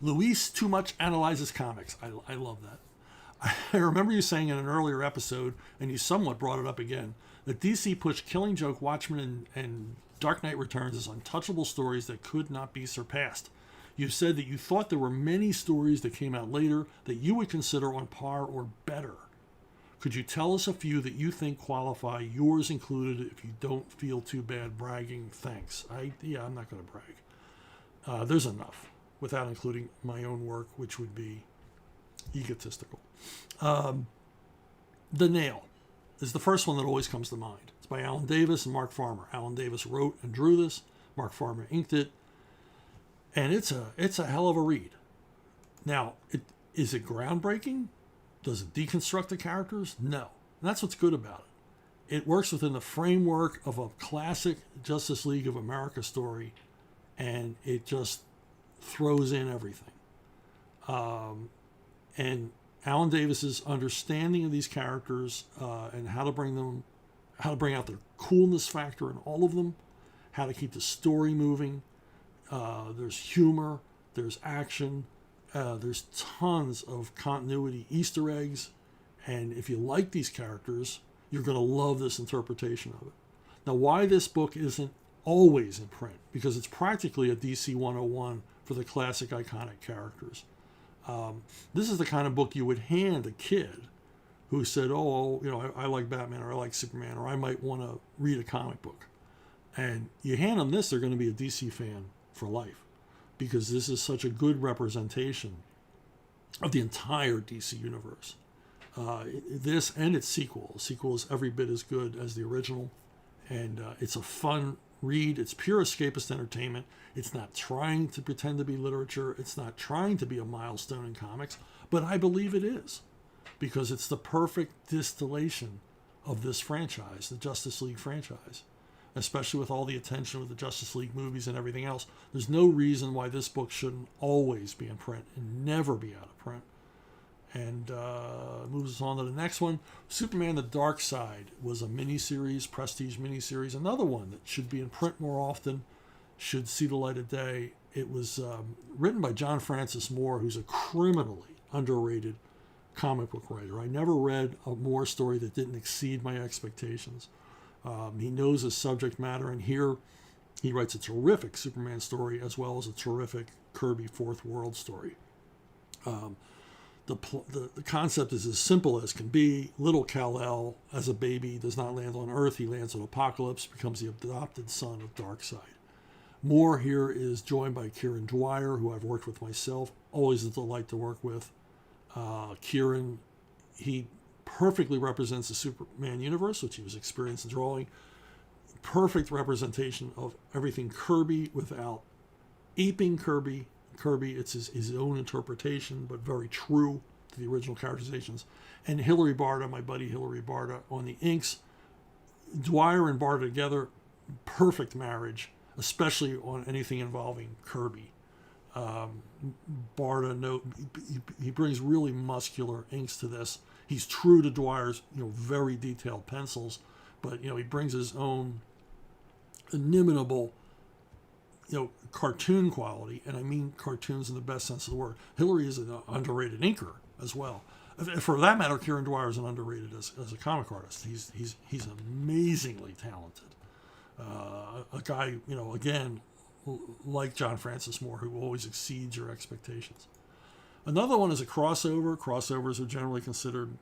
Luis too much analyzes comics. I love that. I remember you saying in an earlier episode, and you somewhat brought it up again, that DC pushed Killing Joke, Watchmen, and Dark Knight Returns as untouchable stories that could not be surpassed. You said that you thought there were many stories that came out later that you would consider on par or better. Could you tell us a few that you think qualify, yours included, if you don't feel too bad bragging? Thanks. I'm not going to brag. There's enough, without including my own work, which would be egotistical. The Nail is the first one that always comes to mind. It's by Alan Davis and Mark Farmer. Alan Davis wrote and drew this. Mark Farmer inked it. And it's a hell of a read. Now, is it groundbreaking? Does it deconstruct the characters? No. And that's what's good about it. It works within the framework of a classic Justice League of America story, and it just throws in everything. And Alan Davis's understanding of these characters and how to bring out their coolness factor in all of them, how to keep the story moving. There's humor, there's action, there's tons of continuity Easter eggs, and if you like these characters, you're going to love this interpretation of it. Now, why this book isn't always in print? Because it's practically a DC 101 for the classic iconic characters. This is the kind of book you would hand a kid who said, I like Batman, or I like Superman, or I might want to read a comic book. And you hand them this, they're going to be a DC fan for life, because this is such a good representation of the entire DC universe. This and its sequel. The sequel is every bit as good as the original, and it's a fun read. It's pure escapist entertainment. It's not trying to pretend to be literature. It's not trying to be a milestone in comics, but I believe it is, because it's the perfect distillation of this franchise, the Justice League franchise, especially with all the attention with the Justice League movies and everything else. There's no reason why this book shouldn't always be in print and never be out of print. And moves us on to the next one. Superman the Dark Side was a miniseries, prestige miniseries, another one that should be in print more often, should see the light of day. It was written by John Francis Moore, who's a criminally underrated comic book writer. I never read a Moore story that didn't exceed my expectations. He knows his subject matter, and here he writes a terrific Superman story as well as a terrific Kirby Fourth World story. The concept is as simple as can be. Little Kal-El, as a baby, does not land on Earth. He lands on Apokolips, becomes the adopted son of Darkseid. Moore here is joined by Kieran Dwyer, who I've worked with myself. Always a delight to work with. Kieran, he perfectly represents the Superman universe, which he was experienced in drawing. Perfect representation of everything Kirby without aping Kirby. It's his own interpretation, but very true to the original characterizations. And Hilary Barta, my buddy Hilary Barta, on the inks. Dwyer and Barta together, perfect marriage, especially on anything involving Kirby. Barta, he brings really muscular inks to this. He's true to Dwyer's, very detailed pencils, but he brings his own inimitable, cartoon quality, and I mean cartoons in the best sense of the word. Hilary is an underrated inker as well. For that matter, Kieran Dwyer is an underrated as a comic artist. He's amazingly talented. A guy, again, like John Francis Moore, who always exceeds your expectations. Another one is a crossover. Crossovers are generally considered,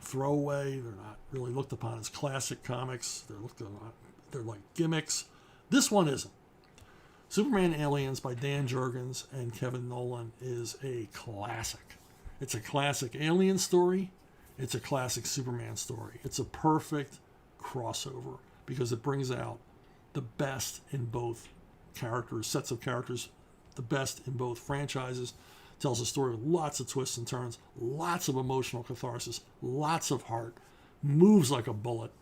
throwaway. They're not really looked upon as classic comics. They're like gimmicks. This one isn't. Superman Aliens by Dan Jurgens and Kevin Nolan is a classic. It's a classic Alien story. It's a classic Superman story. It's a perfect crossover because it brings out the best in both sets of characters, the best in both franchises. Tells a story with lots of twists and turns, lots of emotional catharsis, lots of heart, moves like a bullet.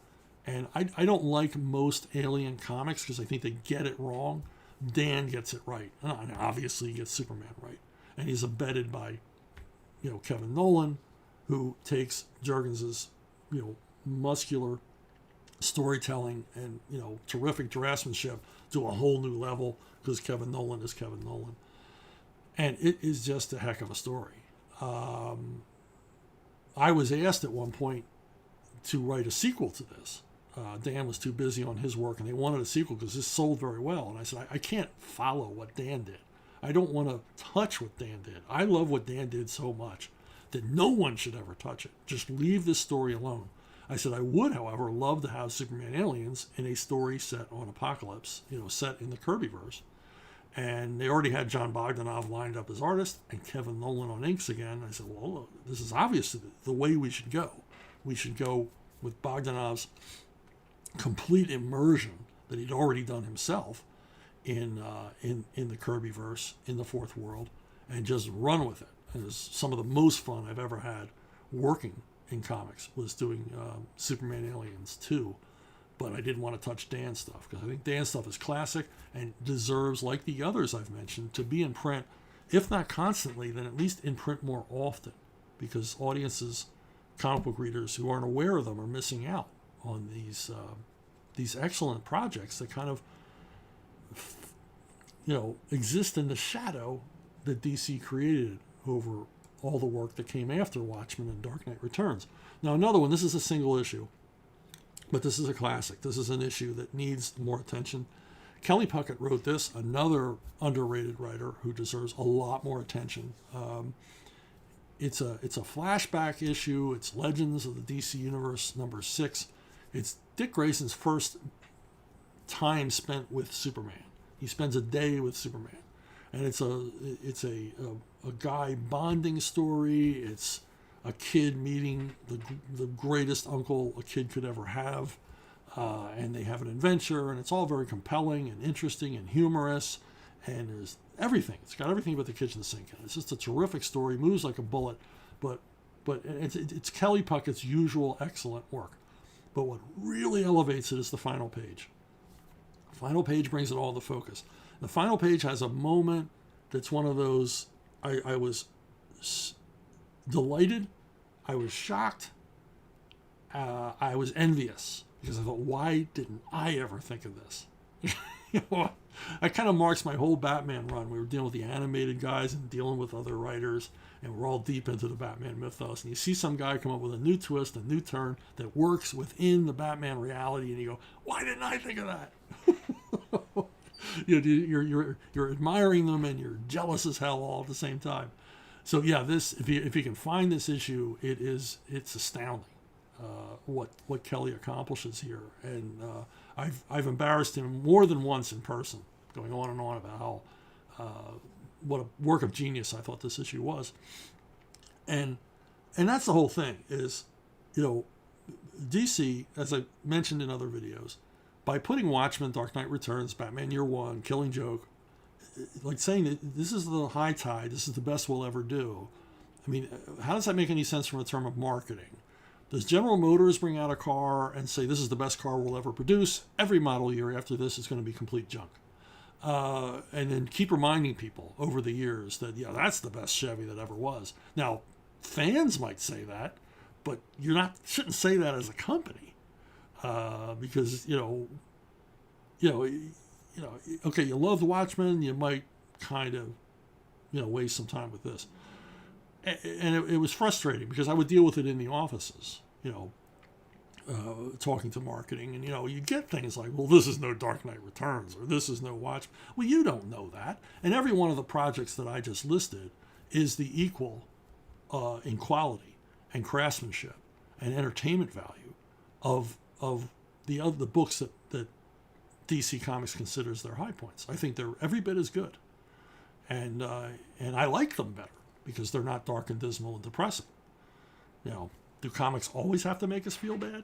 And I don't like most Alien comics because I think they get it wrong. Dan gets it right. And obviously he gets Superman right. And he's abetted by, Kevin Nolan, who takes Jurgens' muscular storytelling and, terrific draftsmanship to a whole new level because Kevin Nolan is Kevin Nolan. And it is just a heck of a story. I was asked at one point to write a sequel to this. Dan was too busy on his work, and they wanted a sequel because this sold very well. And I said, I can't follow what Dan did. I don't want to touch what Dan did. I love what Dan did so much that no one should ever touch it. Just leave this story alone. I said, I would, however, love to have Superman Aliens in a story set on Apocalypse, set in the Kirbyverse. And they already had John Bogdanov lined up as artist and Kevin Nolan on inks again. I said, well, look, this is obviously the way we should go. We should go with Bogdanov's complete immersion that he'd already done himself in the Kirbyverse, in the Fourth World, and just run with it. It was some of the most fun I've ever had working in comics was doing Superman Aliens 2. But I didn't want to touch Dan's stuff because I think Dan's stuff is classic and deserves, like the others I've mentioned, to be in print, if not constantly, then at least in print more often, because audiences, comic book readers who aren't aware of them, are missing out on these excellent projects that kind of exist in the shadow that DC created over all the work that came after Watchmen and Dark Knight Returns. Now another one, this is a single issue, but this is a classic. This is an issue that needs more attention. Kelly Puckett wrote this, another underrated writer who deserves a lot more attention. It's a flashback issue. It's Legends of the DC Universe number 6. It's Dick Grayson's first time spent with Superman. He spends a day with Superman, and it's a guy bonding story. It's a kid meeting the greatest uncle a kid could ever have, and they have an adventure, and it's all very compelling and interesting and humorous, and there's everything. It's got everything but the kitchen sink in it. It's just a terrific story, moves like a bullet, but it's Kelly Puckett's usual excellent work. But what really elevates it is the final page. The final page brings it all into focus. The final page has a moment that's one of those, I was delighted, I was shocked, I was envious, because I thought, why didn't I ever think of this? That kind of marks my whole Batman run. We were dealing with the animated guys and dealing with other writers, and we're all deep into the Batman mythos. And you see some guy come up with a new twist, a new turn that works within the Batman reality, and you go, why didn't I think of that? You're admiring them, and you're jealous as hell all at the same time. So yeah, this if you can find this issue, it's astounding what Kelly accomplishes here, and I've embarrassed him more than once in person, going on and on about how what a work of genius I thought this issue was, and that's the whole thing. Is DC, as I mentioned in other videos, by putting Watchmen, Dark Knight Returns, Batman Year One, Killing Joke, like saying that this is the high tide, this is the best we'll ever do. I mean, how does that make any sense from a term of marketing? Does General Motors bring out a car and say this is the best car we'll ever produce? Every model year after this is going to be complete junk. And then keep reminding people over the years that, yeah, that's the best Chevy that ever was. Now, fans might say that, but shouldn't say that as a company. Because, okay, you love the Watchmen, you might kind of, waste some time with this. And it was frustrating because I would deal with it in the offices, talking to marketing, and you get things like, well, this is no Dark Knight Returns, or this is no Watchmen. Well, you don't know that. And every one of the projects that I just listed is the equal in quality and craftsmanship and entertainment value of the books that DC Comics considers their high points. I think they're every bit as good, and I like them better because they're not dark and dismal and depressing. Do comics always have to make us feel bad?